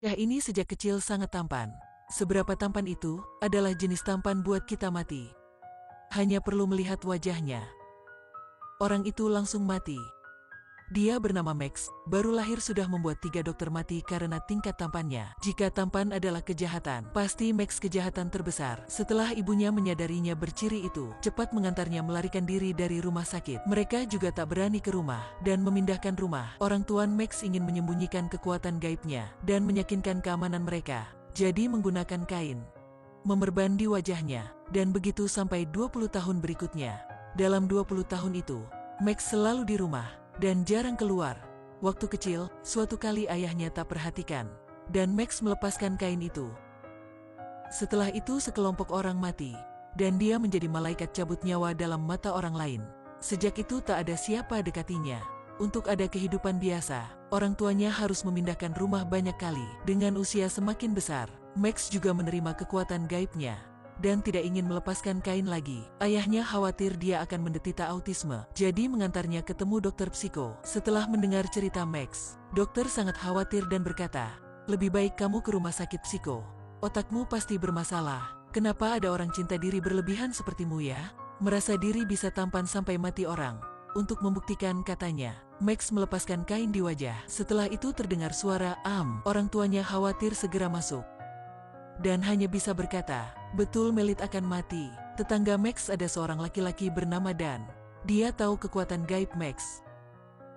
Bocah ini sejak kecil sangat tampan. Seberapa tampan itu adalah jenis tampan buat kita mati. Hanya perlu melihat wajahnya. Orang itu langsung mati. Dia bernama Max, baru lahir sudah membuat 3 dokter mati karena tingkat tampannya. Jika tampan adalah kejahatan, pasti Max kejahatan terbesar. Setelah ibunya menyadarinya berciri itu, cepat mengantarnya melarikan diri dari rumah sakit. Mereka juga tak berani ke rumah dan memindahkan rumah. Orang tua Max ingin menyembunyikan kekuatan gaibnya dan meyakinkan keamanan mereka. Jadi menggunakan kain memerban di wajahnya, dan begitu sampai 20 tahun berikutnya. Dalam 20 tahun itu, Max selalu di rumah dan jarang keluar. Waktu kecil, suatu kali ayahnya tak perhatikan, dan Max melepaskan kain itu. Setelah itu sekelompok orang mati, dan dia menjadi malaikat cabut nyawa dalam mata orang lain. Sejak itu tak ada siapa dekatinya. Untuk ada kehidupan biasa, orang tuanya harus memindahkan rumah banyak kali. Dengan usia semakin besar, Max juga menerima kekuatan gaibnya dan tidak ingin melepaskan kain lagi. Ayahnya khawatir dia akan menderita autisme, jadi mengantarnya ketemu dokter psiko. Setelah mendengar cerita Max, dokter sangat khawatir dan berkata, "Lebih baik kamu ke rumah sakit psiko. Otakmu pasti bermasalah. Kenapa ada orang cinta diri berlebihan sepertimu ya? Merasa diri bisa tampan sampai mati orang." Untuk membuktikan katanya, Max melepaskan kain di wajah. Setelah itu terdengar suara orang tuanya khawatir segera masuk dan hanya bisa berkata, "Betul Melit akan mati." Tetangga Max ada seorang laki-laki bernama Dan. Dia tahu kekuatan gaib Max,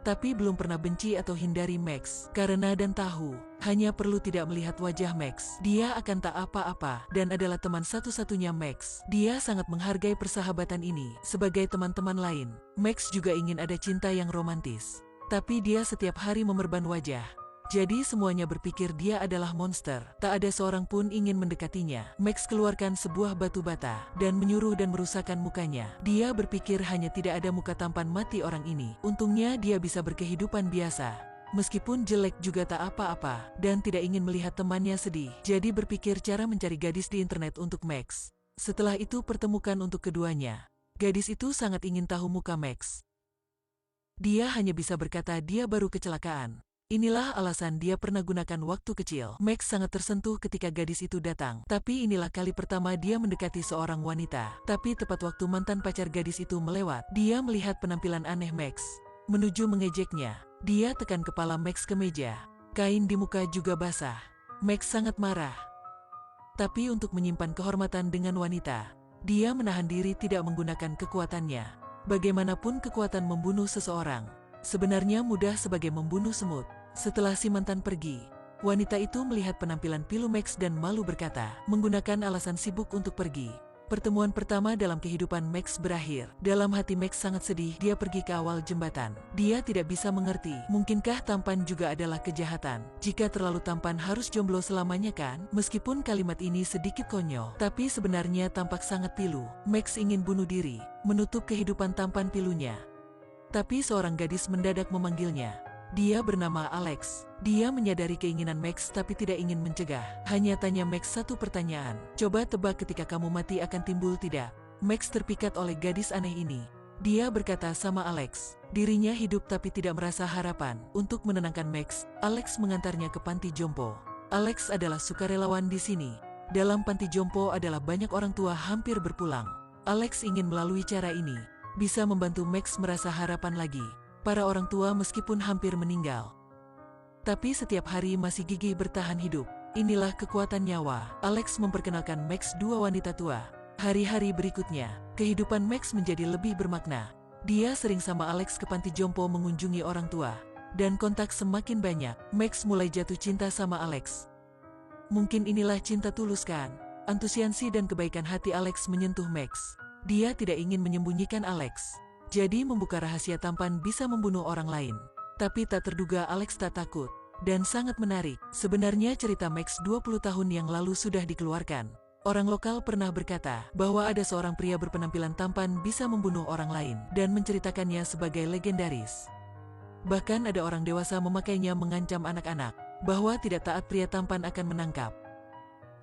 tapi belum pernah benci atau hindari Max. Karena Dan tahu, hanya perlu tidak melihat wajah Max, dia akan tak apa-apa dan adalah teman satu-satunya Max. Dia sangat menghargai persahabatan ini. Sebagai teman-teman lain, Max juga ingin ada cinta yang romantis. Tapi dia setiap hari memerban wajah. Jadi semuanya berpikir dia adalah monster. Tak ada seorang pun ingin mendekatinya. Max keluarkan sebuah batu bata dan menyuruh dan merusakkan mukanya. Dia berpikir hanya tidak ada muka tampan mati orang ini. Untungnya dia bisa berkehidupan biasa. Meskipun jelek juga tak apa-apa dan tidak ingin melihat temannya sedih. Jadi berpikir cara mencari gadis di internet untuk Max. Setelah itu pertemukan untuk keduanya. Gadis itu sangat ingin tahu muka Max. Dia hanya bisa berkata dia baru kecelakaan. Inilah alasan dia pernah gunakan waktu kecil. Max sangat tersentuh ketika gadis itu datang. Tapi inilah kali pertama dia mendekati seorang wanita. Tapi tepat waktu mantan pacar gadis itu melewat, dia melihat penampilan aneh Max. Menuju mengejeknya, dia tekan kepala Max ke meja. Kain di muka juga basah. Max sangat marah. Tapi untuk menyimpan kehormatan dengan wanita, dia menahan diri tidak menggunakan kekuatannya. Bagaimanapun kekuatan membunuh seseorang sebenarnya mudah sebagai membunuh semut. Setelah si mantan pergi, wanita itu melihat penampilan pilu Max dan malu berkata, menggunakan alasan sibuk untuk pergi. Pertemuan pertama dalam kehidupan Max berakhir. Dalam hati Max sangat sedih, dia pergi ke awal jembatan. Dia tidak bisa mengerti, mungkinkah tampan juga adalah kejahatan? Jika terlalu tampan harus jomblo selamanya kan? Meskipun kalimat ini sedikit konyol, tapi sebenarnya tampak sangat pilu. Max ingin bunuh diri, menutup kehidupan tampan pilunya. Tapi seorang gadis mendadak memanggilnya. Dia bernama Alex. Dia menyadari keinginan Max tapi tidak ingin mencegah. Hanya tanya Max satu pertanyaan. Coba tebak ketika kamu mati akan timbul tidak? Max terpikat oleh gadis aneh ini. Dia berkata sama Alex, dirinya hidup tapi tidak merasa harapan. Untuk menenangkan Max, Alex mengantarnya ke panti jompo. Alex adalah sukarelawan di sini. Dalam panti jompo adalah banyak orang tua hampir berpulang. Alex ingin melalui cara ini bisa membantu Max merasa harapan lagi. Para orang tua meskipun hampir meninggal, tapi setiap hari masih gigih bertahan hidup. Inilah kekuatan nyawa. Alex memperkenalkan Max dua wanita tua. Hari-hari berikutnya, kehidupan Max menjadi lebih bermakna. Dia sering sama Alex ke panti jompo mengunjungi orang tua, dan kontak semakin banyak. Max mulai jatuh cinta sama Alex. Mungkin inilah cinta tulus kan? Antusiasi dan kebaikan hati Alex menyentuh Max. Dia tidak ingin menyembunyikan Alex. Jadi membuka rahasia tampan bisa membunuh orang lain. Tapi tak terduga Alex tak takut. Dan sangat menarik. Sebenarnya cerita Max 20 tahun yang lalu sudah dikeluarkan. Orang lokal pernah berkata bahwa ada seorang pria berpenampilan tampan bisa membunuh orang lain dan menceritakannya sebagai legendaris. Bahkan ada orang dewasa memakainya mengancam anak-anak bahwa tidak taat pria tampan akan menangkap.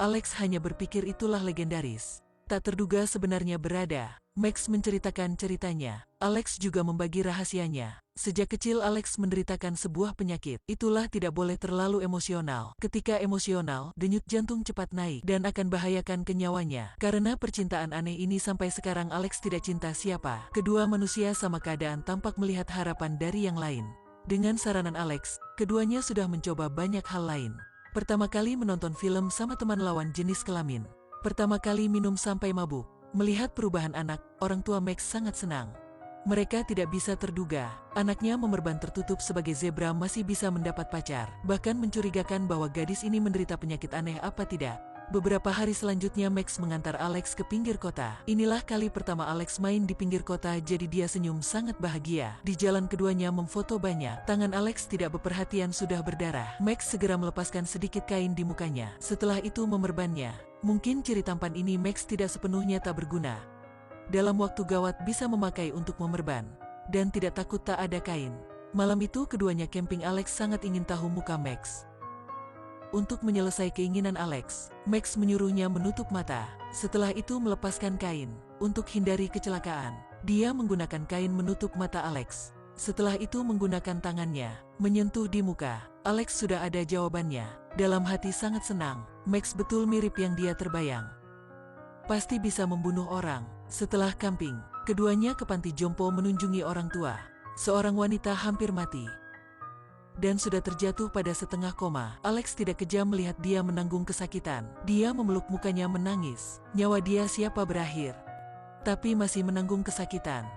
Alex hanya berpikir itulah legendaris. Tak terduga sebenarnya berada. Max menceritakan ceritanya. Alex juga membagi rahasianya. Sejak kecil Alex menderitakan sebuah penyakit. Itulah tidak boleh terlalu emosional. Ketika emosional, denyut jantung cepat naik dan akan bahayakan ke nyawanya. Karena percintaan aneh ini sampai sekarang Alex tidak cinta siapa. Kedua manusia sama keadaan tampak melihat harapan dari yang lain. Dengan saranan Alex, keduanya sudah mencoba banyak hal lain. Pertama kali menonton film sama teman lawan jenis kelamin. Pertama kali minum sampai mabuk. Melihat perubahan anak, orang tua Max sangat senang. Mereka tidak bisa terduga, anaknya memerban tertutup sebagai zebra masih bisa mendapat pacar. Bahkan mencurigakan bahwa gadis ini menderita penyakit aneh apa tidak. Beberapa hari selanjutnya Max mengantar Alex ke pinggir kota. Inilah kali pertama Alex main di pinggir kota, jadi dia senyum sangat bahagia. Di jalan keduanya memfoto banyak. Tangan Alex tidak beperhatian sudah berdarah. Max segera melepaskan sedikit kain di mukanya. Setelah itu memerbannya. Mungkin ciri tampan ini Max tidak sepenuhnya tak berguna. Dalam waktu gawat bisa memakai untuk memerban. Dan tidak takut tak ada kain. Malam itu keduanya camping. Alex sangat ingin tahu muka Max. Untuk menyelesaikan keinginan Alex, Max menyuruhnya menutup mata. Setelah itu melepaskan kain. Untuk hindari kecelakaan, dia menggunakan kain menutup mata Alex. Setelah itu menggunakan tangannya, menyentuh di muka. Alex sudah ada jawabannya. Dalam hati sangat senang. Max betul mirip yang dia terbayang. Pasti bisa membunuh orang. Setelah camping, keduanya ke panti jompo menunjungi orang tua. Seorang wanita hampir mati dan sudah terjatuh pada setengah koma. Alex tidak kejam melihat dia menanggung kesakitan. Dia memeluk mukanya menangis. Nyawa dia siapa berakhir, tapi masih menanggung kesakitan.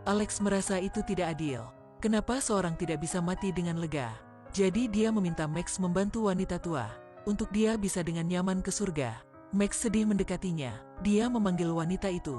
Alex merasa itu tidak adil. Kenapa seorang tidak bisa mati dengan lega? Jadi dia meminta Max membantu wanita tua. Untuk dia bisa dengan nyaman ke surga. Max sedih mendekatinya. Dia memanggil wanita itu.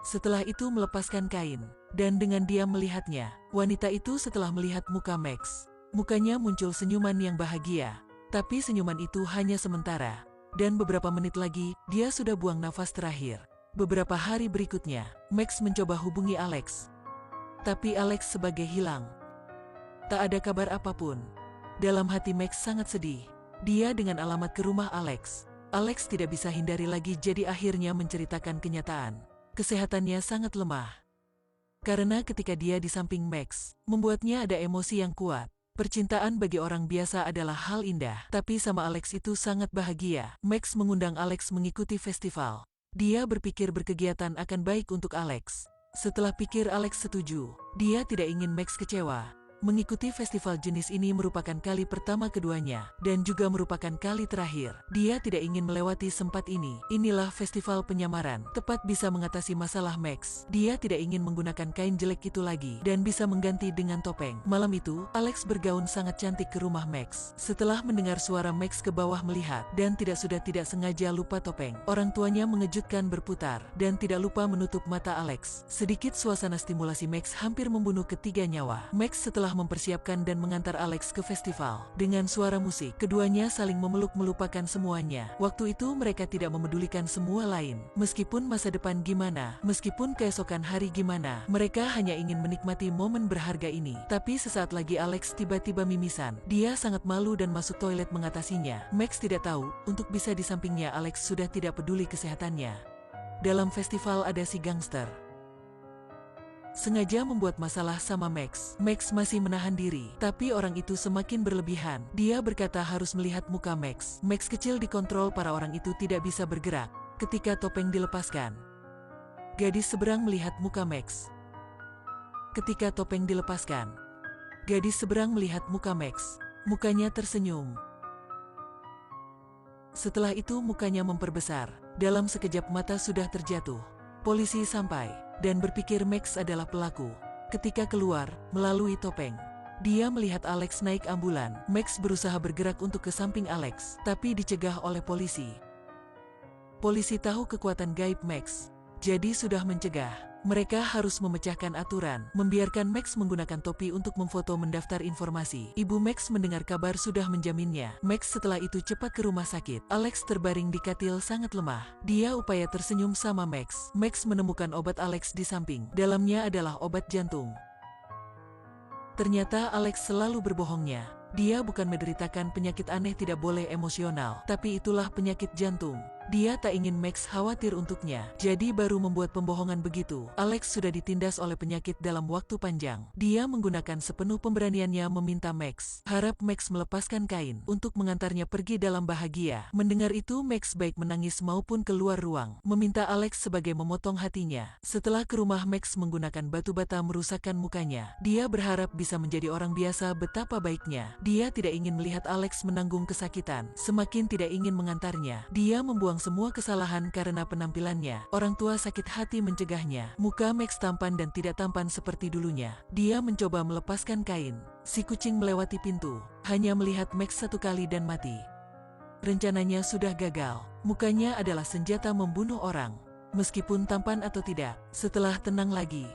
Setelah itu melepaskan kain. Dan dengan diam melihatnya, wanita itu setelah melihat muka Max, mukanya muncul senyuman yang bahagia. Tapi senyuman itu hanya sementara. Dan beberapa menit lagi, dia sudah buang nafas terakhir. Beberapa hari berikutnya, Max mencoba hubungi Alex. Tapi Alex sebagai hilang. Tak ada kabar apapun. Dalam hati Max sangat sedih. Dia dengan alamat ke rumah Alex. Alex tidak bisa hindari lagi, jadi akhirnya menceritakan kenyataan. Kesehatannya sangat lemah. Karena ketika dia di samping Max, membuatnya ada emosi yang kuat. Percintaan bagi orang biasa adalah hal indah, tapi sama Alex itu sangat bahagia. Max mengundang Alex mengikuti festival. Dia berpikir berkegiatan akan baik untuk Alex. Setelah pikir Alex setuju. Dia tidak ingin Max kecewa. Mengikuti festival jenis ini merupakan kali pertama keduanya, dan juga merupakan kali terakhir. Dia tidak ingin melewati sempat ini. Inilah festival penyamaran, tepat bisa mengatasi masalah Max. Dia tidak ingin menggunakan kain jelek itu lagi, dan bisa mengganti dengan topeng. Malam itu, Alex bergaun sangat cantik ke rumah Max. Setelah mendengar suara Max ke bawah melihat, dan tidak sengaja lupa topeng. Orang tuanya mengejutkan berputar, dan tidak lupa menutup mata Alex. Sedikit suasana stimulasi Max hampir membunuh ketiga nyawa. Max setelah mempersiapkan dan mengantar Alex ke festival. Dengan suara musik, keduanya saling memeluk melupakan semuanya. Waktu itu mereka tidak memedulikan semua lain. Meskipun masa depan gimana, meskipun keesokan hari gimana, mereka hanya ingin menikmati momen berharga ini. Tapi sesaat lagi Alex tiba-tiba mimisan. Dia sangat malu dan masuk toilet mengatasinya. Max tidak tahu, untuk bisa di sampingnya Alex sudah tidak peduli kesehatannya. Dalam festival ada si gangster. Sengaja membuat masalah sama Max. Max masih menahan diri, tapi orang itu semakin berlebihan. Dia berkata harus melihat muka Max. Max kecil dikontrol, para orang itu tidak bisa bergerak. Ketika topeng dilepaskan, gadis seberang melihat muka Max. Ketika topeng dilepaskan, gadis seberang melihat muka Max. Mukanya tersenyum. Setelah itu mukanya memperbesar. Dalam sekejap mata sudah terjatuh. Polisi sampai dan berpikir Max adalah pelaku. Ketika keluar melalui topeng, dia melihat Alex naik ambulan. Max berusaha bergerak untuk ke samping Alex, tapi dicegah oleh polisi. Polisi tahu kekuatan gaib Max, jadi sudah mencegah. Mereka harus memecahkan aturan, membiarkan Max menggunakan topi untuk memfoto mendaftar informasi. Ibu Max mendengar kabar sudah menjaminnya. Max setelah itu cepat ke rumah sakit. Alex terbaring di katil sangat lemah. Dia upaya tersenyum sama Max. Max menemukan obat Alex di samping. Dalamnya adalah obat jantung. Ternyata Alex selalu berbohongnya. Dia bukan menderitakan penyakit aneh, tidak boleh emosional, tapi itulah penyakit jantung. Dia tak ingin Max khawatir untuknya, jadi baru membuat pembohongan begitu. Alex sudah ditindas oleh penyakit dalam waktu panjang. Dia menggunakan sepenuh pemberaniannya meminta Max. Harap Max melepaskan kain untuk mengantarnya pergi dalam bahagia. Mendengar itu Max baik menangis maupun keluar ruang, meminta Alex sebagai memotong hatinya. Setelah ke rumah Max menggunakan batu bata merusakkan mukanya. Dia berharap bisa menjadi orang biasa. Betapa baiknya. Dia tidak ingin melihat Alex menanggung kesakitan. Semakin tidak ingin mengantarnya. Dia membuang semua kesalahan karena penampilannya. Orang tua sakit hati mencegahnya. Muka Max tampan dan tidak tampan seperti dulunya. Dia mencoba melepaskan kain. Si kucing melewati pintu, hanya melihat Max satu kali dan mati. Rencananya sudah gagal. Mukanya adalah senjata membunuh orang. Meskipun tampan atau tidak, setelah tenang lagi,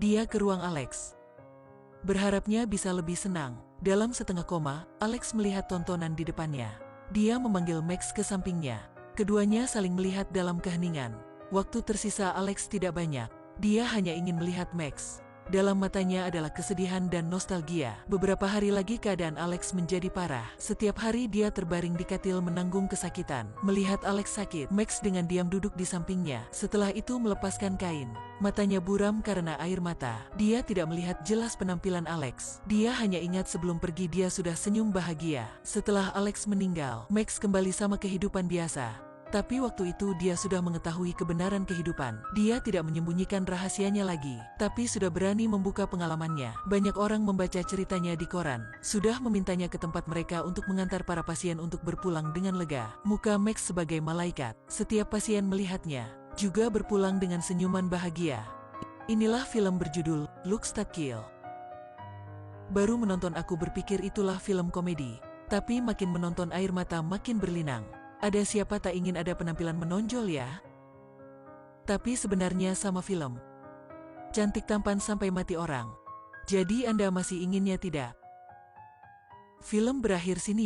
dia ke ruang Alex. Berharapnya bisa lebih senang. Dalam setengah koma, Alex melihat tontonan di depannya. Dia memanggil Max ke sampingnya. Keduanya saling melihat dalam keheningan. Waktu tersisa Alex tidak banyak. Dia hanya ingin melihat Max. Dalam matanya adalah kesedihan dan nostalgia. Beberapa hari lagi keadaan Alex menjadi parah. Setiap hari dia terbaring di katil menanggung kesakitan. Melihat Alex sakit, Max dengan diam duduk di sampingnya. Setelah itu melepaskan kain. Matanya buram karena air mata. Dia tidak melihat jelas penampilan Alex. Dia hanya ingat sebelum pergi dia sudah senyum bahagia. Setelah Alex meninggal, Max kembali sama kehidupan biasa. Tapi waktu itu dia sudah mengetahui kebenaran kehidupan. Dia tidak menyembunyikan rahasianya lagi, tapi sudah berani membuka pengalamannya. Banyak orang membaca ceritanya di koran. Sudah memintanya ke tempat mereka untuk mengantar para pasien untuk berpulang dengan lega. Muka Max sebagai malaikat. Setiap pasien melihatnya, juga berpulang dengan senyuman bahagia. Inilah film berjudul Look Stuck Kill. Baru menonton aku berpikir itulah film komedi. Tapi makin menonton air mata makin berlinang. Ada siapa tak ingin ada penampilan menonjol ya? Tapi sebenarnya sama film. Cantik tampan sampai mati orang. Jadi Anda masih inginnya tidak? Film berakhir sini.